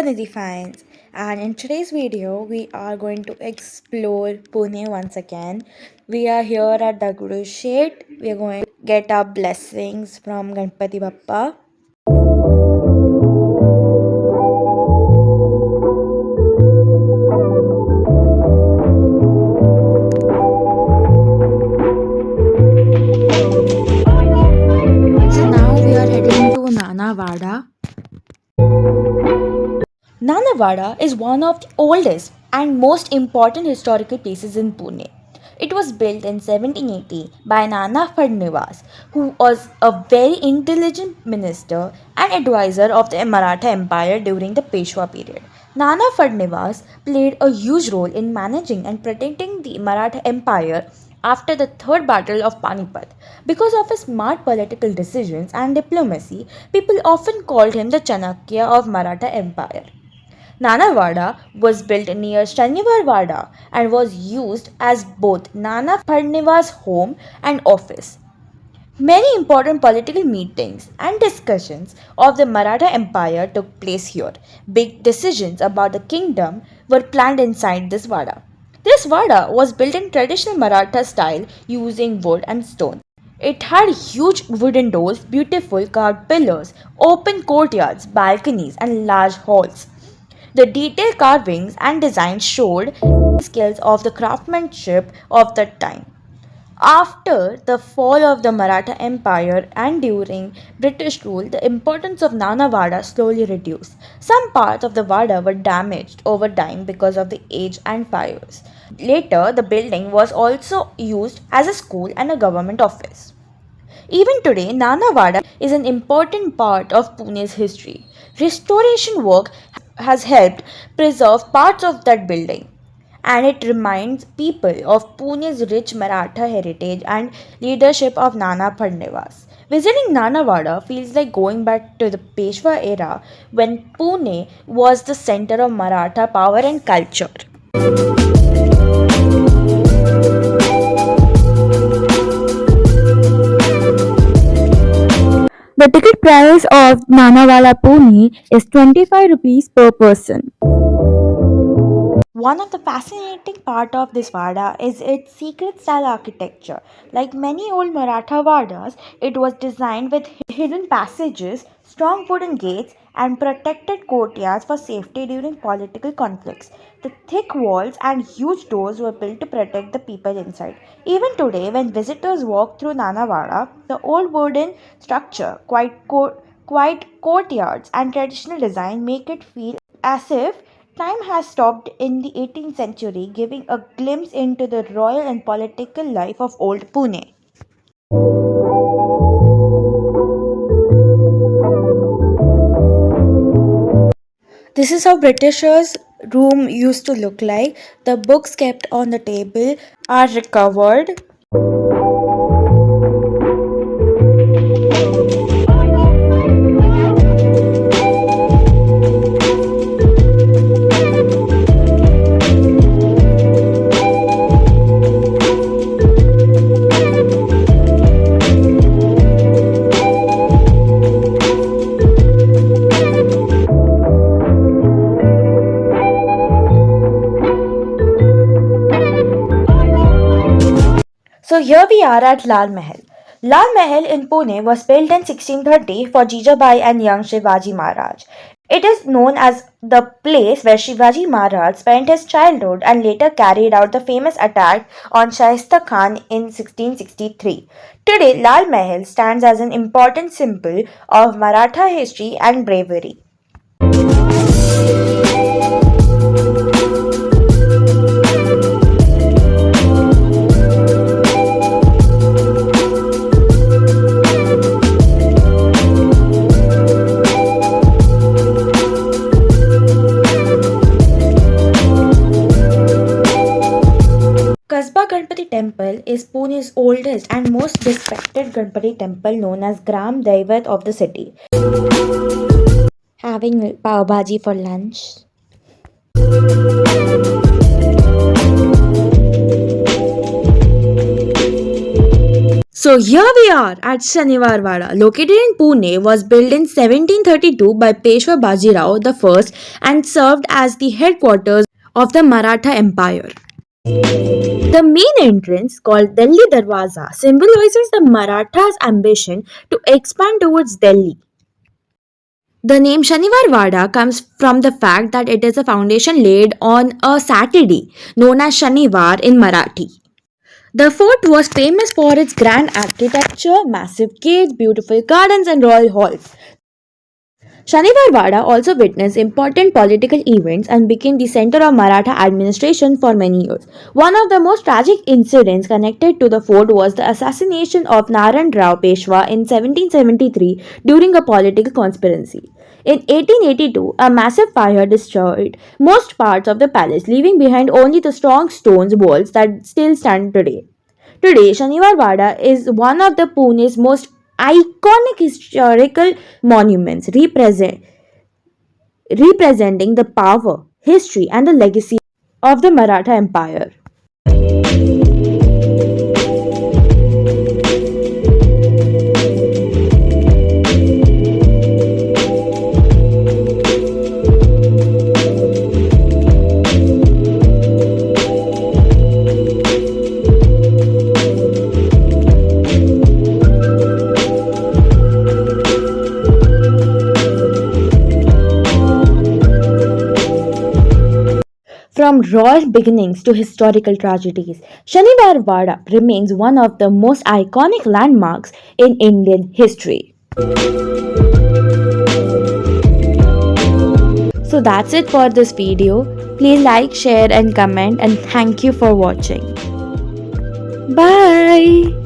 Nidhi fans, and in today's video we are going to explore Pune once again. We are here at Dagdusheth. We are going to get our blessings from Ganpati Bappa. So now we are heading to Nana Vada. Nana Vada is one of the oldest and most important historical places in Pune. It was built in 1780 by Nana Fadnivas, who was a very intelligent minister and advisor of the Maratha Empire during the Peshwa period. Nana Fadnivas played a huge role in managing and protecting the Maratha Empire after the Third Battle of Panipat. Because of his smart political decisions and diplomacy, people often called him the Chanakya of Maratha Empire. Nana Vada was built near Shaniwar Wada and was used as both Nana Fadniva's home and office. Many important political meetings and discussions of the Maratha Empire took place here. Big decisions about the kingdom were planned inside this Vada. This Vada was built in traditional Maratha style using wood and stone. It had huge wooden doors, beautiful carved pillars, open courtyards, balconies, and large halls. The detailed carvings and designs showed skills of the craftsmanship of that time. After the fall of the Maratha Empire and during British rule, the importance of Nana Vada slowly reduced. Some parts of the Vada were damaged over time because of the age and fires. Later, the building was also used as a school and a government office. Even today, Nana Vada is an important part of Pune's history. Restoration work has helped preserve parts of that building, and it reminds people of Pune's rich Maratha heritage and leadership of Nana Fadnivas. Visiting Nana Vada feels like going back to the Peshwa era when Pune was the center of Maratha power and culture. The ticket price of Nanawala Pune is 25 rupees per person. One of the fascinating part of this Vada is its secret style architecture. Like many old Maratha Vadas, it was designed with hidden passages, strong wooden gates, and protected courtyards for safety during political conflicts. The thick walls and huge doors were built to protect the people inside. Even today, when visitors walk through Nanavada, the old wooden structure, quiet courtyards, and traditional design make it feel as if time has stopped in the 18th century, giving a glimpse into the royal and political life of old Pune. This is how Britishers' room used to look like. The books kept on the table are recovered. So here we are at Lal Mahal. Lal Mahal in Pune was built in 1630 for Jijabai and young Shivaji Maharaj. It is known as the place where Shivaji Maharaj spent his childhood and later carried out the famous attack on Shaista Khan in 1663. Today, Lal Mahal stands as an important symbol of Maratha history and bravery. Kasba Ganpati temple is Pune's oldest and most respected Ganpati temple, known as Gram Daivat of the city. Having pav bhaji for lunch. So So here we are at Shaniwar Wada, located in Pune, was built in 1732 by Peshwa Bajirao I and served as the headquarters of the Maratha Empire. The main entrance, called Delhi Darwaza, symbolizes the Marathas' ambition to expand towards Delhi. The name Shaniwar Wada comes from the fact that it is a foundation laid on a Saturday, known as Shaniwar in Marathi. The fort was famous for its grand architecture, massive gates, beautiful gardens, and royal halls. Shaniwar Wada also witnessed important political events and became the center of Maratha administration for many years. One of the most tragic incidents connected to the fort was the assassination of Naran Rao Peshwa in 1773 during a political conspiracy. In 1882, a massive fire destroyed most parts of the palace, leaving behind only the strong stone walls that still stand today. Today, Shaniwar Wada is one of the Pune's most iconic historical monuments, representing the power, history, and the legacy of the Maratha Empire. From royal beginnings to historical tragedies, Shaniwar Wada remains one of the most iconic landmarks in Indian history. So that's it for this video. Please like, share, and comment, and thank you for watching. Bye.